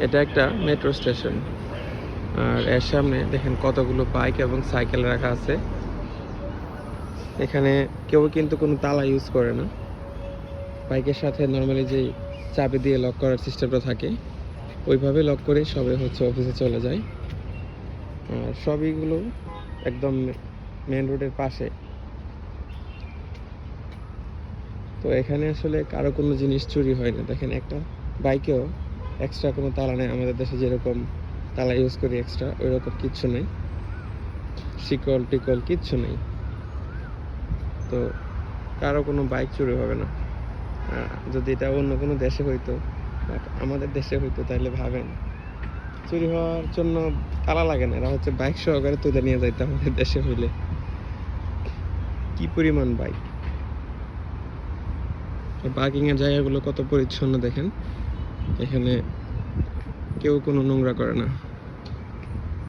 এটা একটা metro station, আর এর সামনে দেখেন কতগুলো বাইক এবং সাইকেল রাখা আছে। এখানে কেউ কিন্তু কোনো তালা ইউজ করে না। বাইকের সাথে নর্মালি যে চাবি দিয়ে লক করার সিস্টেমটা থাকে, ওইভাবে লক করে সবে হচ্ছে অফিসে চলে যায়। আর সবইগুলো একদম মেন রোডের পাশে। তো এখানে আসলে কারো কোনো জিনিস চুরি হয় না। দেখেন একটা বাইকেও এক্সট্রা কোনো তালা নেই। আমাদের দেশে যেরকম তালা ইউজ করি এক্সট্রা, ওই রকম কিচ্ছু নেই, শিকল টিকল কিচ্ছু নেই। তো কারো কোনো বাইক চুরি হবে না। যদি এটা অন্য কোনো দেশে হইতো, আমাদের দেশে হইতো, তাহলে ভাবেন চুরি হওয়ার জন্য তালা লাগে না, এরা হচ্ছে বাইক সহকারে তুলে নিয়ে যাইতো আমাদের দেশে হইলে। কি পরিমাণ বাইক! পার্কিং এর জায়গাগুলো কত পরিচ্ছন্ন দেখেন। এখানে কেউ কোনো নোংরা করে না।